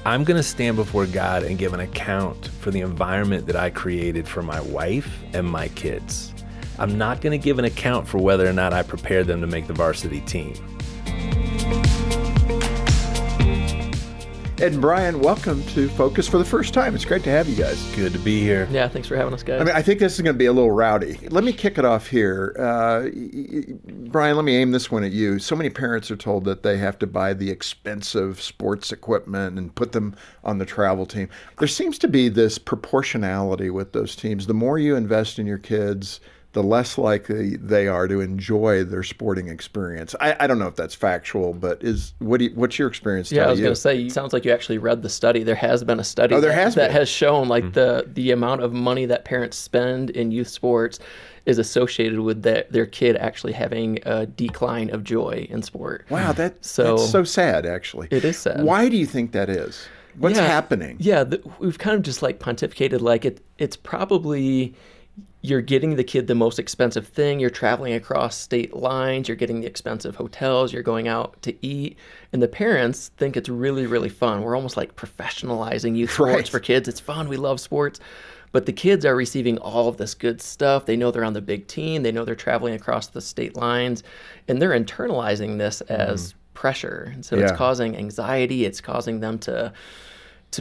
I'm going to stand before God and give an account for the environment that I created for my wife and my kids. I'm not going to give an account for whether or not I prepared them to make the varsity team. Ed and Brian, welcome to Focus for the first time. It's great to have you guys. Good to be here. Yeah, thanks for having us, guys. I think this is going to be a little rowdy. Let me kick it off here. Brian, let me aim this one at you. So many parents are told that they have to buy the expensive sports equipment and put them on the travel team. There seems to be this proportionality with those teams. The more you invest in your kids, the less likely they are to enjoy their sporting experience. I don't know if that's factual, but what's your experience tell you? Yeah, I was going to say, it sounds like you actually read the study. There has been a study that has shown like the amount of money that parents spend in youth sports is associated with their kid actually having a decline of joy in sport. Wow, that's so sad, actually. It is sad. Why do you think that is? What's happening? Yeah, we've kind of just like pontificated like it's probably... You're getting the kid the most expensive thing. You're traveling across state lines. You're getting the expensive hotels. You're going out to eat. And the parents think it's really, really fun. We're almost like professionalizing youth sports for kids. It's fun. We love sports. But the kids are receiving all of this good stuff. They know they're on the big team. They know they're traveling across the state lines. And they're internalizing this as pressure. And so it's causing anxiety. It's causing them to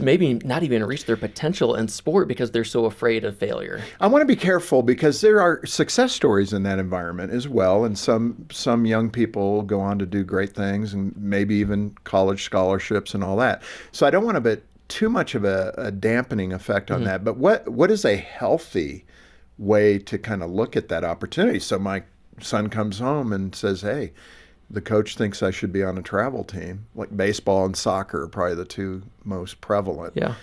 maybe not even reach their potential in sport because they're so afraid of failure. I want to be careful because there are success stories in that environment as well, and some young people go on to do great things and maybe even college scholarships and all that. So I don't want to put too much of a dampening effect on that, but what is a healthy way to kind of look at that opportunity? So my son comes home and says, hey, the coach thinks I should be on a travel team. Like baseball and soccer are probably the two most prevalent. Yeah.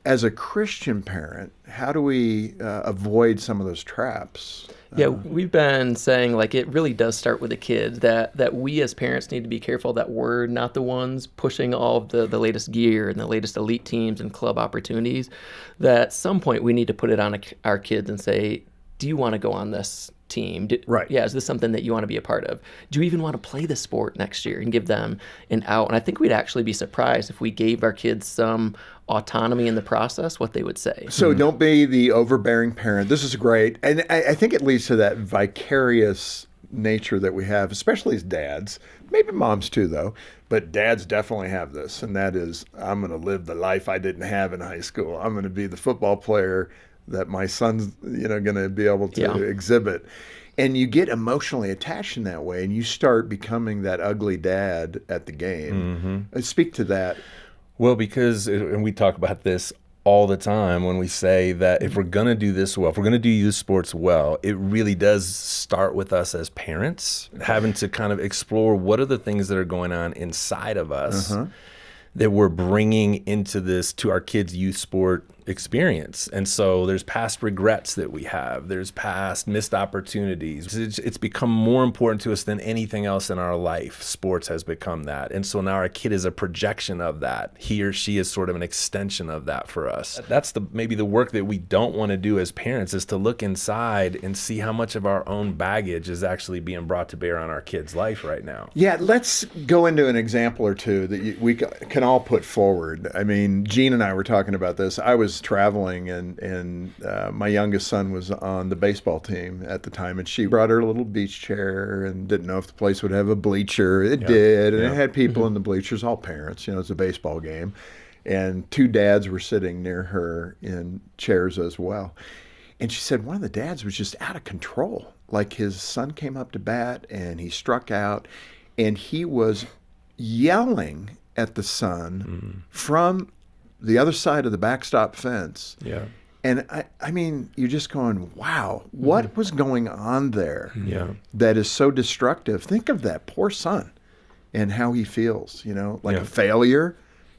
As a Christian parent, how do we avoid some of those traps? Yeah, we've been saying like it really does start with the kids, that we as parents need to be careful that we're not the ones pushing all of the latest gear and the latest elite teams and club opportunities. That at some point we need to put it on our kids and say, do you want to go on this team? Right. Yeah, is this something that you want to be a part of? Do you even want to play the sport next year and give them an out? And I think we'd actually be surprised if we gave our kids some autonomy in the process, what they would say. So don't be the overbearing parent. This is great. And I think it leads to that vicarious nature that we have, especially as dads. Maybe moms too, though. But dads definitely have this. And that is, I'm going to live the life I didn't have in high school. I'm going to be the football player that my son's going to be able to exhibit. And you get emotionally attached in that way, and you start becoming that ugly dad at the game. Speak to that. Well, because, and we talk about this all the time when we say that if we're going to do this well, if we're going to do youth sports well, it really does start with us as parents, having to kind of explore what are the things that are going on inside of us that we're bringing into this, to our kids' youth sport experience. And so there's past regrets that we have. There's past missed opportunities. It's become more important to us than anything else in our life. Sports has become that. And so now our kid is a projection of that. He or she is sort of an extension of that for us. That's maybe the work that we don't want to do as parents, is to look inside and see how much of our own baggage is actually being brought to bear on our kid's life right now. Yeah, let's go into an example or two that we can all put forward. I mean, Jean and I were talking about this. I was traveling, and my youngest son was on the baseball team at the time, and she brought her little beach chair and didn't know if the place would have a bleacher. It did, and it had people in the bleachers, all parents. It's a baseball game, and two dads were sitting near her in chairs as well. And she said one of the dads was just out of control. Like his son came up to bat, and he struck out, and he was yelling at the son from the other side of the backstop fence. Yeah. And I mean, you're just going, wow, what was going on there that is so destructive? Think of that poor son and how he feels, like a failure,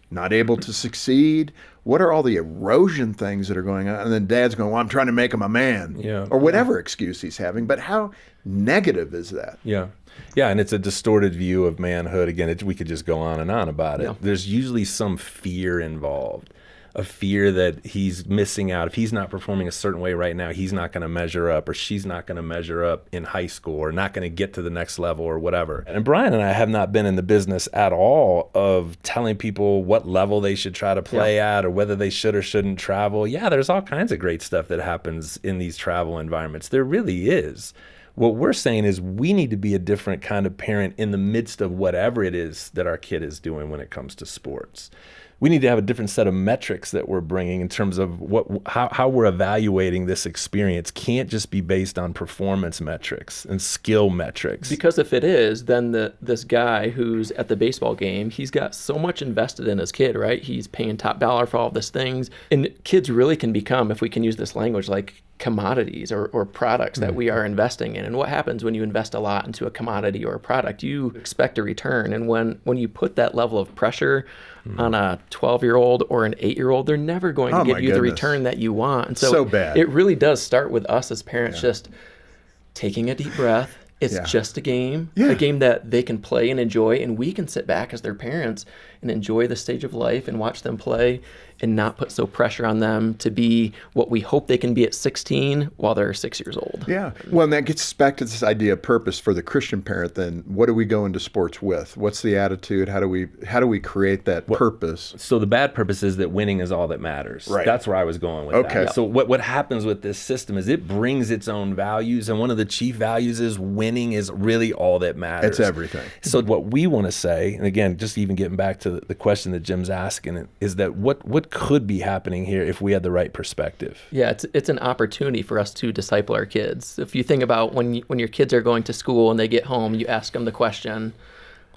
not able to succeed. What are all the erosion things that are going on? And then dad's going, well, I'm trying to make him a man, or whatever excuse he's having. But how negative is that? Yeah, and it's a distorted view of manhood. Again, we could just go on and on about it. There's usually some fear involved. a fear that he's missing out. If he's not performing a certain way right now, he's not going to measure up, or she's not going to measure up in high school, or not going to get to the next level or whatever. And Brian and I have not been in the business at all of telling people what level they should try to play at, or whether they should or shouldn't travel. Yeah, there's all kinds of great stuff that happens in these travel environments. There really is. What we're saying is we need to be a different kind of parent in the midst of whatever it is that our kid is doing when it comes to sports. We need to have a different set of metrics that we're bringing in terms of how we're evaluating this experience. Can't just be based on performance metrics and skill metrics. Because if it is, then this guy who's at the baseball game, he's got so much invested in his kid, right? He's paying top dollar for all of these things. And kids really can become, if we can use this language, like commodities or products that we are investing in. And what happens when you invest a lot into a commodity or a product? You expect a return. And when you put that level of pressure on a 12-year-old or an 8-year-old, they're never going to give you the return that you want. And so bad. It really does start with us as parents just taking a deep breath. It's just a game that they can play and enjoy, and we can sit back as their parents and enjoy the stage of life and watch them play and not put so pressure on them to be what we hope they can be at 16 while they're 6 years old. Yeah. Well, and that gets us back to this idea of purpose for the Christian parent then. What do we go into sports with? What's the attitude? How do we create that purpose? So the bad purpose is that winning is all that matters. Right. That's where I was going with that. So what happens with this system is it brings its own values, and one of the chief values is winning is really all that matters. It's everything. So what we want to say, and again, just even getting back to the question that Jim's asking, is that what could be happening here if we had the right perspective? Yeah, it's an opportunity for us to disciple our kids. If you think about when your kids are going to school and they get home, you ask them the question,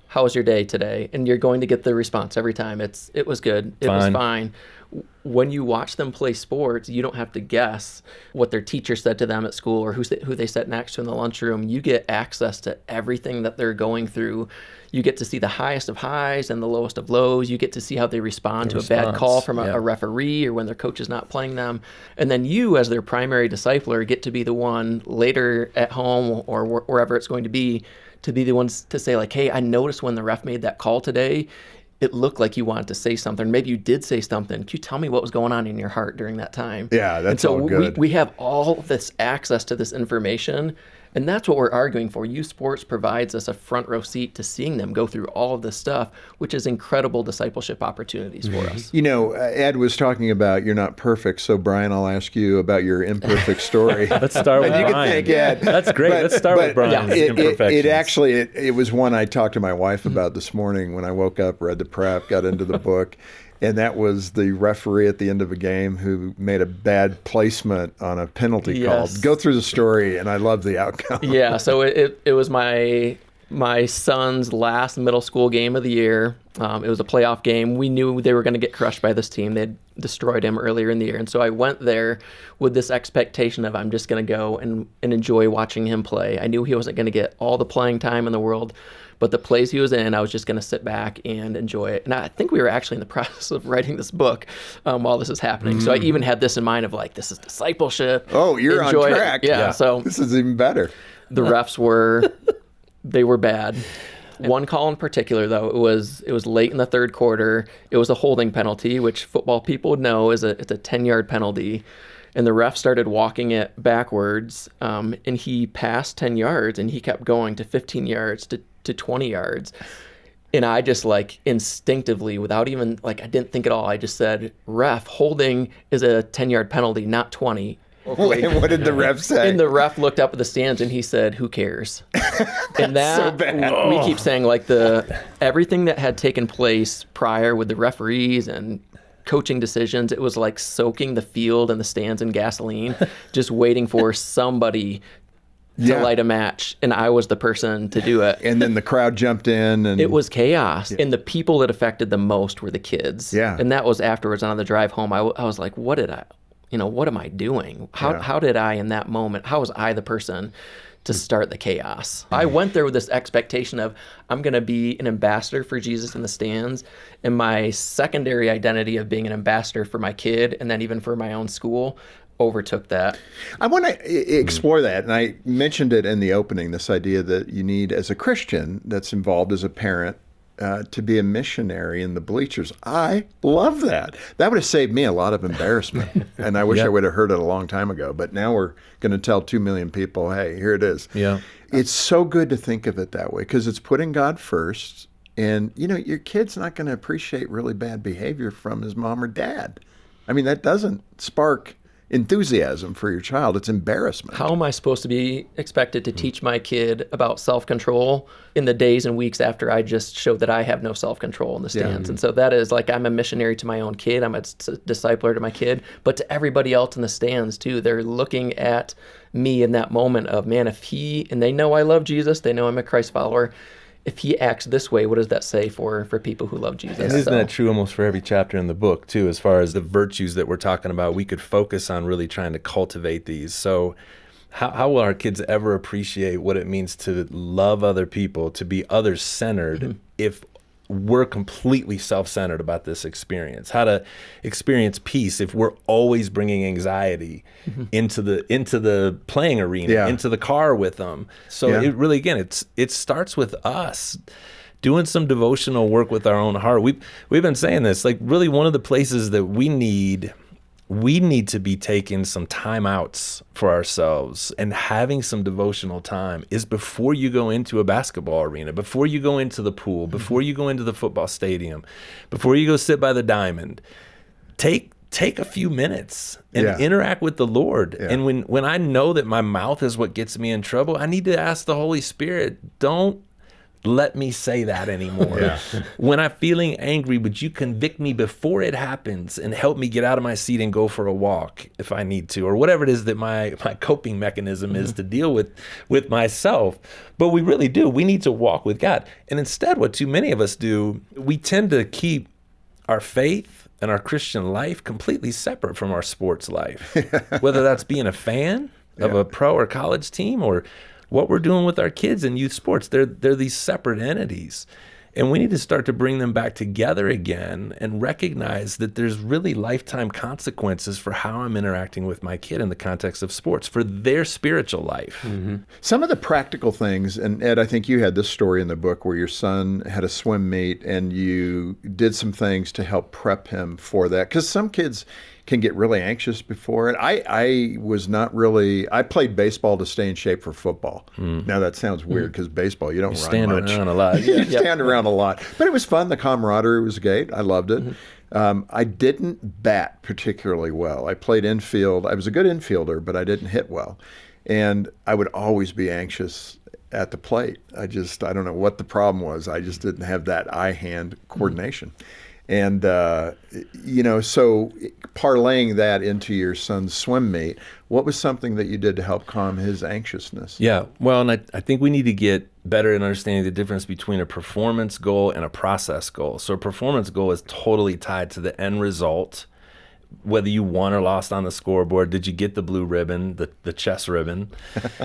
"How was your day today?" And you're going to get the response every time. It was good. It was fine. When you watch them play sports, you don't have to guess what their teacher said to them at school or who they sat next to in the lunchroom. You get access to everything that they're going through. You get to see the highest of highs and the lowest of lows. You get to see how they respond to a bad call from a referee or when their coach is not playing them. And then you, as their primary discipler, get to be the one later at home or wherever it's going to be the ones to say, like, hey, I noticed when the ref made that call today, it looked like you wanted to say something. Maybe you did say something. Can you tell me what was going on in your heart during that time? Yeah, that's all good. We have all this access to this information, and that's what we're arguing for. Youth Sports provides us a front row seat to seeing them go through all of this stuff, which is incredible discipleship opportunities for us. You know, Ed was talking about you're not perfect, so Brian, I'll ask you about your imperfect story. Let's start with Brian. You can thank Ed. That's great. Let's start with Brian's imperfections. It was one I talked to my wife about this morning when I woke up, read the prep, got into the book. And that was the referee at the end of a game who made a bad placement on a penalty call. Go through the story, and I love the outcome. Yeah, so it was my son's last middle school game of the year. It was a playoff game. We knew they were going to get crushed by this team. They'd destroyed him earlier in the year. And so I went there with this expectation of I'm just going to go and enjoy watching him play. I knew he wasn't going to get all the playing time in the world, but the plays he was in, I was just going to sit back and enjoy it. And I think we were actually in the process of writing this book while this is happening. So I even had this in mind of like, this is discipleship. Oh, you're on track. Yeah, so this is even better. The refs were bad. One call in particular, though, it was late in the third quarter. It was a holding penalty, which football people would know it's a 10-yard penalty. And the ref started walking it backwards, and he passed 10 yards, and he kept going to 15 yards to 20 yards. And I just instinctively, without even I didn't think at all, I just said, "Ref, holding is a 10-yard penalty, not 20." What did the ref say? And the ref looked up at the stands and he said, "Who cares?" And that so bad. We keep saying everything that had taken place prior with the referees and coaching decisions, it was like soaking the field and the stands in gasoline, just waiting for somebody to light a match, and I was the person to do it. And then the crowd jumped in, and it was chaos. And the people that affected the most were the kids. Yeah. And that was afterwards on the drive home. I was like, what am I doing? How did I, in that moment, how was I the person to start the chaos? I went there with this expectation of I'm going to be an ambassador for Jesus in the stands, and my secondary identity of being an ambassador for my kid and then even for my own school overtook that. I want to explore that, and I mentioned it in the opening, this idea that you need, as a Christian that's involved as a parent, to be a missionary in the Bleachers. I love that. That would have saved me a lot of embarrassment. And I wish I would have heard it a long time ago. But now we're going to tell 2 million people, hey, here it is. Yeah. It's so good to think of it that way because it's putting God first. And, your kid's not going to appreciate really bad behavior from his mom or dad. I mean, that doesn't spark enthusiasm for your child. It's embarrassment. How am I supposed to be expected to teach my kid about self-control in the days and weeks after I just showed that I have no self-control in the stands? And so that is like, I'm a missionary to my own kid. I'm a discipler to my kid, but to everybody else in the stands too. They're looking at me in that moment of, man, and they know I love Jesus, they know I'm a Christ follower. If he acts this way, what does that say for people who love Jesus? And isn't that true almost for every chapter in the book, too, as far as the virtues that we're talking about? We could focus on really trying to cultivate these. So how will our kids ever appreciate what it means to love other people, to be others-centered, if we're completely self-centered about this experience? How to experience peace if we're always bringing anxiety into the playing arena, into the car with them. So it really, again, it starts with us doing some devotional work with our own heart. We've been saying this, like, really one of the places that we need to be taking some time outs for ourselves and having some devotional time is before you go into a basketball arena, before you go into the pool, before you go into the football stadium, before you go sit by the diamond. Take a few minutes and interact with the Lord. Yeah. And when I know that my mouth is what gets me in trouble, I need to ask the Holy Spirit, don't let me say that anymore. When I'm feeling angry, would you convict me before it happens and help me get out of my seat and go for a walk if I need to, or whatever it is that my coping mechanism is to deal with myself. But we really do. We need to walk with God. And instead, what too many of us do, we tend to keep our faith and our Christian life completely separate from our sports life, whether that's being a fan of a pro or college team or what we're doing with our kids in youth sports. They're these separate entities. And we need to start to bring them back together again and recognize that there's really lifetime consequences for how I'm interacting with my kid in the context of sports, for their spiritual life. Some of the practical things, and Ed, I think you had this story in the book where your son had a swim meet and you did some things to help prep him for that. Because some kids can get really anxious before it. I was not really, I played baseball to stay in shape for football. Now that sounds weird because baseball, you don't run much. Stand around a lot. You stand around a lot. But it was fun. The camaraderie was great. I loved it. I didn't bat particularly well. I played infield. I was a good infielder, but I didn't hit well. And I would always be anxious at the plate. I don't know what the problem was. I just didn't have that eye-hand coordination. And, so parlaying that into your son's swim meet, what was something that you did to help calm his anxiousness? Yeah, well, and I think we need to get better in understanding the difference between a performance goal and a process goal. So a performance goal is totally tied to the end result, whether you won or lost on the scoreboard. Did you get the blue ribbon, the chess ribbon?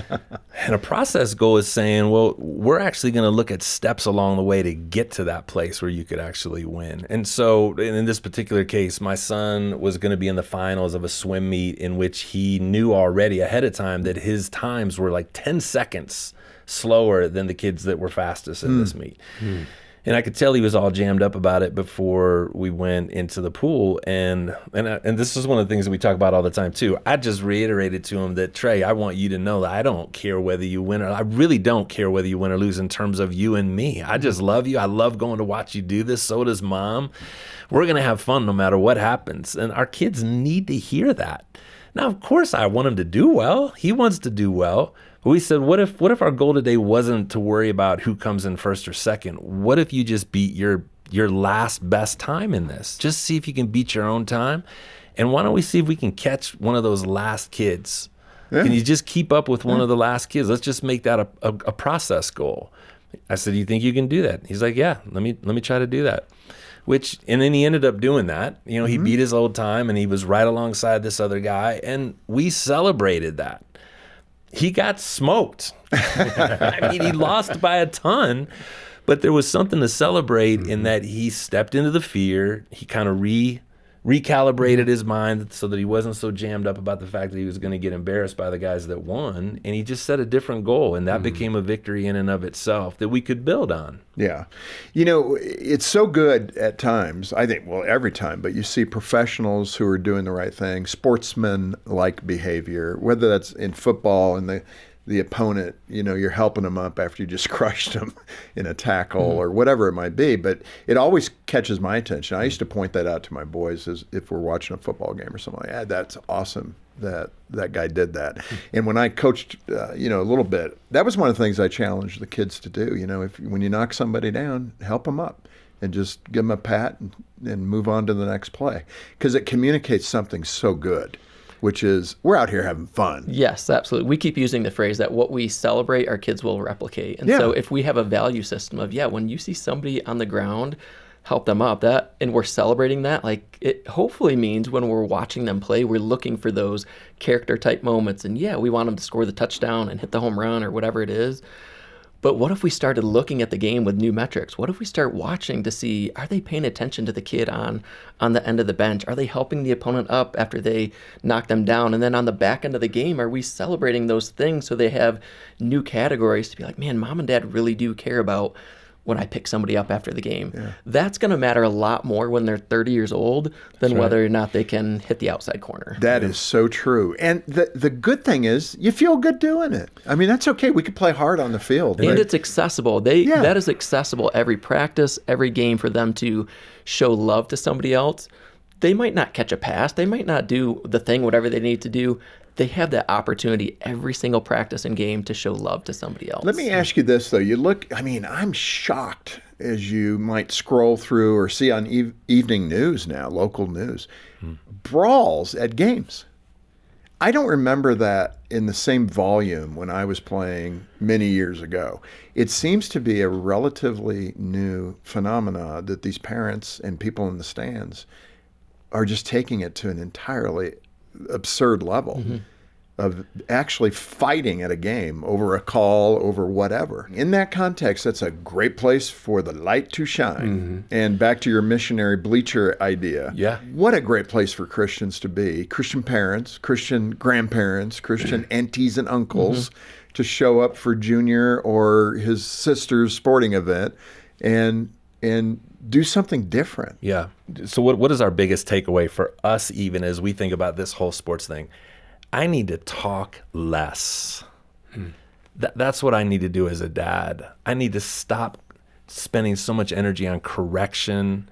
And a process goal is saying, well, we're actually going to look at steps along the way to get to that place where you could actually win. And so in this particular case, my son was going to be in the finals of a swim meet in which he knew already ahead of time that his times were like 10 seconds slower than the kids that were fastest in this meet. And I could tell he was all jammed up about it before we went into the pool. And this is one of the things that we talk about all the time, too. I just reiterated to him that, Trey, I want you to know that I don't care whether you win or I really don't care whether you win or lose in terms of you and me. I just love you. I love going to watch you do this. So does Mom. We're going to have fun no matter what happens. And our kids need to hear that. Now, of course, I want him to do well. He wants to do well. But we said, what if our goal today wasn't to worry about who comes in first or second? What if you just beat your last best time in this? Just see if you can beat your own time. And why don't we see if we can catch one of those last kids? Yeah. Can you just keep up with one of the last kids? Let's just make that a process goal. I said, you think you can do that? He's like, yeah, let me try to do that. And then he ended up doing that. He beat his old time and he was right alongside this other guy. And we celebrated that. He got smoked. I mean, he lost by a ton, but there was something to celebrate in that he stepped into the fear. He kind of recalibrated his mind so that he wasn't so jammed up about the fact that he was going to get embarrassed by the guys that won. And he just set a different goal, and that became a victory in and of itself that we could build on. Yeah. It's so good at times, I think, well, every time, but you see professionals who are doing the right thing, sportsman-like behavior, whether that's in football and the opponent, you're helping them up after you just crushed them in a tackle or whatever it might be. But it always catches my attention. I used to point that out to my boys as if we're watching a football game or something like that. That's awesome that guy did that. And when I coached, a little bit, that was one of the things I challenged the kids to do. When you knock somebody down, help them up and just give them a pat and move on to the next play, because it communicates something so good, which is we're out here having fun. Yes, absolutely. We keep using the phrase that what we celebrate, our kids will replicate. And so if we have a value system of, when you see somebody on the ground, help them up, and we're celebrating that, like, it hopefully means when we're watching them play, we're looking for those character type moments. And we want them to score the touchdown and hit the home run or whatever it is. But what if we started looking at the game with new metrics? What if we start watching to see, are they paying attention to the kid on the end of the bench? Are they helping the opponent up after they knock them down? And then on the back end of the game, are we celebrating those things so they have new categories to be like, man, mom and dad really do care about when I pick somebody up after the game. Yeah. That's going to matter a lot more when they're 30 years old than whether or not they can hit the outside corner. That is so true. And the good thing is you feel good doing it. I mean, that's okay. We can play hard on the field. And it's accessible. That is accessible every practice, every game for them to show love to somebody else. They might not catch a pass. They might not do the thing, whatever they need to do. They have that opportunity every single practice and game to show love to somebody else. Let me ask you this, though. I'm shocked as you might scroll through or see on evening news now, local news, brawls at games. I don't remember that in the same volume when I was playing many years ago. It seems to be a relatively new phenomena that these parents and people in the stands are just taking it to an entirely absurd level of actually fighting at a game over a call, over whatever. In that context, that's a great place for the light to shine. And back to your missionary bleacher idea. Yeah. What a great place for Christians to be. Christian parents, Christian grandparents, Christian aunties and uncles to show up for Junior or his sister's sporting event and do something different. Yeah. So what is our biggest takeaway for us, even as we think about this whole sports thing? I need to talk less. That's what I need to do as a dad. I need to stop spending so much energy on correction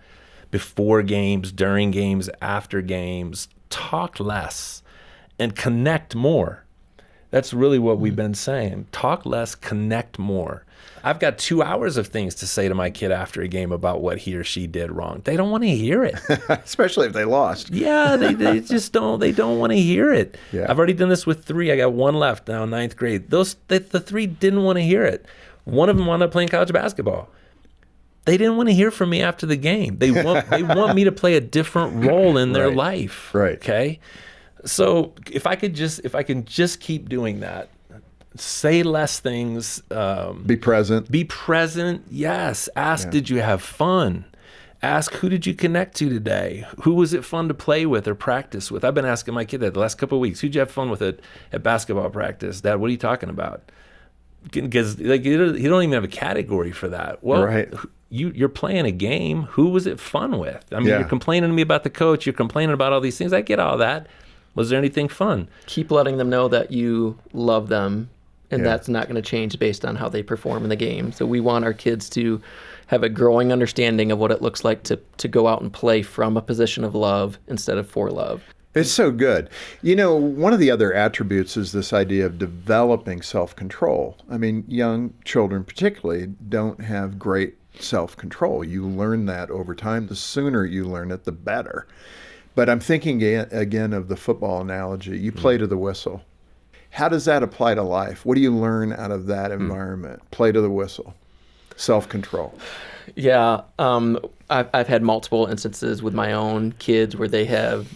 before games, during games, after games. Talk less and connect more. That's really what we've been saying. Talk less, connect more. I've got 2 hours of things to say to my kid after a game about what he or she did wrong. They don't want to hear it. Especially if they lost. Yeah, they just don't. They don't want to hear it. Yeah. I've already done this with 3. I got 1 left now in 9th grade. The 3 didn't want to hear it. One of them wound up playing college basketball. They didn't want to hear from me after the game. They want me to play a different role in their life. Right. Okay. So if I can just keep doing that, say less things. Be present. Be present. Yes. Ask, did you have fun? Ask, who did you connect to today? Who was it fun to play with or practice with? I've been asking my kid that the last couple of weeks. Who'd you have fun with at basketball practice? Dad, what are you talking about? Because you don't even have a category for that. Well, you're playing a game. Who was it fun with? I mean, you're complaining to me about the coach. You're complaining about all these things. I get all that. Was there anything fun? Keep letting them know that you love them, and that's not going to change based on how they perform in the game. So we want our kids to have a growing understanding of what it looks like to go out and play from a position of love instead of for love. It's so good. One of the other attributes is this idea of developing self-control. I mean, young children particularly don't have great self-control. You learn that over time. The sooner you learn it, the better. But I'm thinking again of the football analogy. You play to the whistle. How does that apply to life? What do you learn out of that environment? Play to the whistle. Self-control. Yeah. I've had multiple instances with my own kids where they have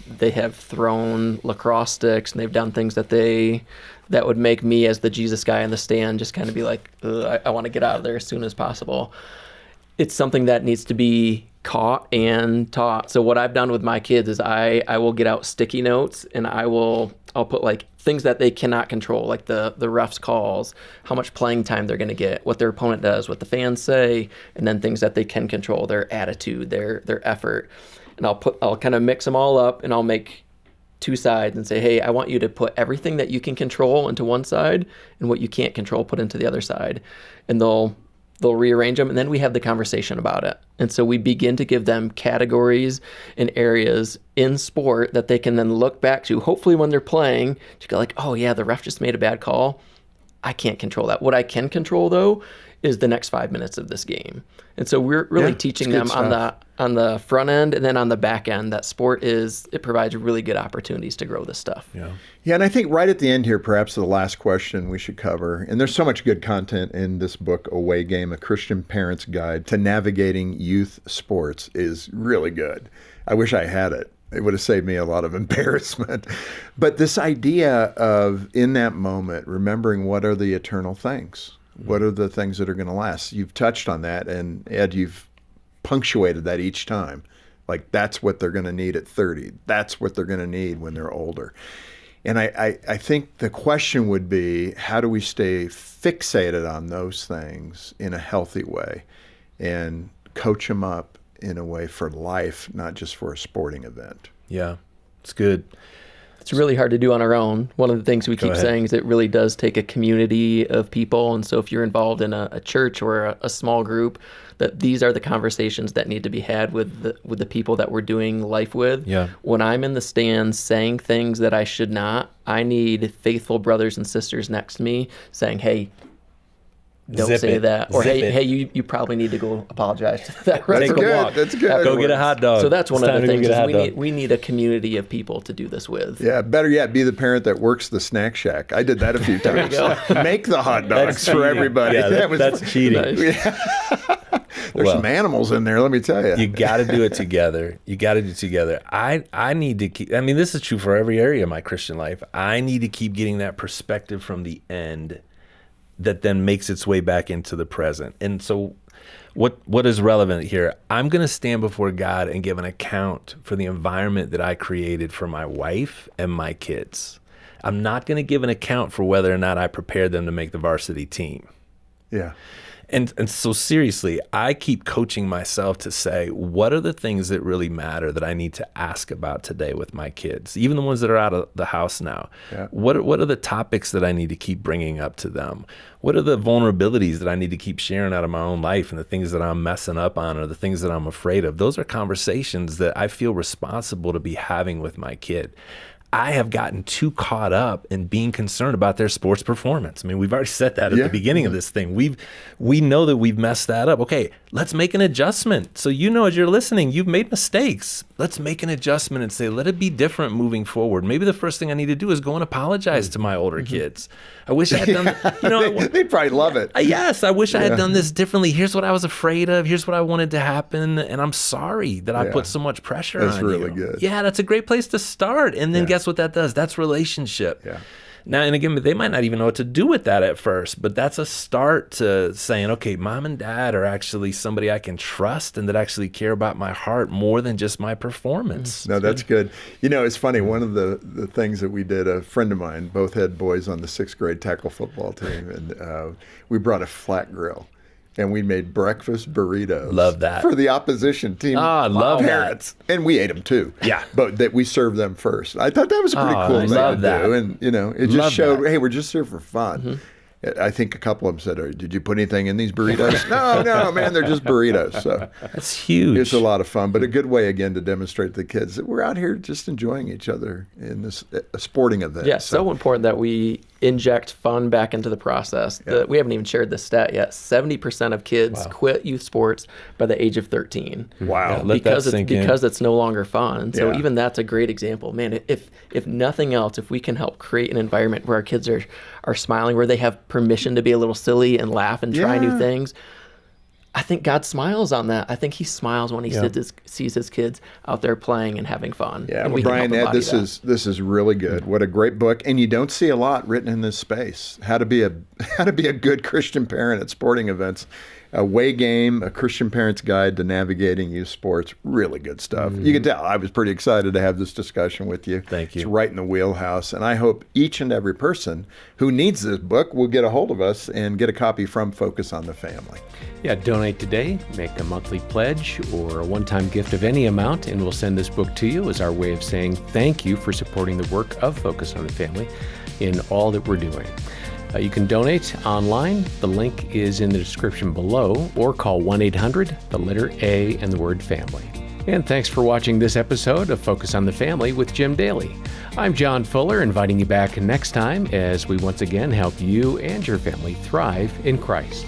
thrown lacrosse sticks and they've done things that would make me as the Jesus guy in the stand just kind of be like, I want to get out of there as soon as possible. It's something that needs to be caught and taught. So what I've done with my kids is I will get out sticky notes, and I'll put like things that they cannot control, like the ref's calls, how much playing time they're going to get, what their opponent does, what the fans say, and then things that they can control, their attitude, their effort. And I'll kind of mix them all up, and I'll make 2 sides and say, hey, I want you to put everything that you can control into one side, and what you can't control put into the other side. And they'll rearrange them, and then we have the conversation about it. And so we begin to give them categories and areas in sport that they can then look back to, hopefully when they're playing, to go like, oh yeah, the ref just made a bad call. I can't control that. What I can control, though, is the next 5 minutes of this game. And so we're really teaching them on the front end, and then on the back end, that it provides really good opportunities to grow this stuff. Yeah, and I think right at the end here, perhaps the last question we should cover, and there's so much good content in this book, Away Game, A Christian Parent's Guide to Navigating Youth Sports, is really good. I wish I had it. It would have saved me a lot of embarrassment. But this idea of, in that moment, remembering what are the eternal things? What are the things that are going to last? You've touched on that, and Ed, you've punctuated that each time. Like, that's what they're going to need at 30. That's what they're going to need when they're older. And I think the question would be, how do we stay fixated on those things in a healthy way and coach them up in a way for life, not just for a sporting event? Yeah, it's good. It's really hard to do on our own. One of the things we keep saying is it really does take a community of people. And so if you're involved in a church or a small group, that these are the conversations that need to be had with the people that we're doing life with. Yeah. When I'm in the stands saying things that I should not, I need faithful brothers and sisters next to me saying, hey, don't Zip say it. that. Or, Zip hey, it. you probably need to go apologize to that. That's Take a good. walk. That's good. Go get a hot dog. So that's one It's of the time to go things get a is hot dog. we need a community of people to do this with. Yeah, better yet, be the parent that works the snack shack. I did that a few times. Make the hot dogs for everybody. Yeah, that's cheating. Nice. There's some animals in there, let me tell you. You got to do it together. You got to do it together. I need to keep, I mean, this is true for every area of my Christian life. I need to keep getting that perspective from the end that then makes its way back into the present. And so what is relevant here? I'm going to stand before God and give an account for the environment that I created for my wife and my kids. I'm not going to give an account for whether or not I prepared them to make the varsity team. Yeah. And so seriously, I keep coaching myself to say, what are the things that really matter that I need to ask about today with my kids, even the ones that are out of the house now? Yeah. What are the topics that I need to keep bringing up to them? What are the vulnerabilities that I need to keep sharing out of my own life and the things that I'm messing up on or the things that I'm afraid of? Those are conversations that I feel responsible to be having with my kid. I have gotten too caught up in being concerned about their sports performance. I mean, we've already said that at the beginning of this thing. We know that we've messed that up. Okay, let's make an adjustment. So as you're listening, you've made mistakes. Let's make an adjustment and say, let it be different moving forward. Maybe the first thing I need to do is go and apologize to my older kids. I wish I had done, they'd probably love it. Yes, I wish I had done this differently. Here's what I was afraid of. Here's what I wanted to happen. And I'm sorry that I put so much pressure on you. That's really good. Yeah, that's a great place to start. And then guess what that does? That's relationship. Yeah. Now, and again, they might not even know what to do with that at first, but that's a start to saying, okay, mom and dad are actually somebody I can trust and that actually care about my heart more than just my performance. No, that's good. It's funny. One of the things that we did, a friend of mine, both had boys on the 6th grade tackle football team, and we brought a flat grill. And we made breakfast burritos. Love that. For the opposition team. I love parents. That. And we ate them too. Yeah. But that we served them first. I thought that was a pretty cool thing to do. And, it just showed, hey, we're just here for fun. Mm-hmm. I think a couple of them said, did you put anything in these burritos? No, man, they're just burritos. So that's huge. It's a lot of fun, but a good way, again, to demonstrate to the kids that we're out here just enjoying each other in this sporting event. Yeah, so important that we inject fun back into the process. We haven't even shared this stat yet. 70% of kids quit youth sports by the age of 13. Wow. Because it's no longer fun. So even that's a great example. Man, if nothing else, if we can help create an environment where our kids are smiling, where they have permission to be a little silly and laugh and try new things, I think God smiles on that. I think he smiles when he sees his kids out there playing and having fun. Yeah, well, Brian, Ed, this is really good. What a great book. And you don't see a lot written in this space. How to be a good Christian parent at sporting events. Away Game, A Christian Parent's Guide to Navigating Youth Sports. Really good stuff. You can tell I was pretty excited to have this discussion with you. Thank you. It's right in the wheelhouse. And I hope each and every person who needs this book will get a hold of us and get a copy from Focus on the Family. Yeah, donate today, make a monthly pledge or a one-time gift of any amount, and we'll send this book to you as our way of saying thank you for supporting the work of Focus on the Family in all that we're doing. You can donate online. The link is in the description below, or call 1-800, the letter A and the word family. And thanks for watching this episode of Focus on the Family with Jim Daly. I'm John Fuller, inviting you back next time as we once again help you and your family thrive in Christ.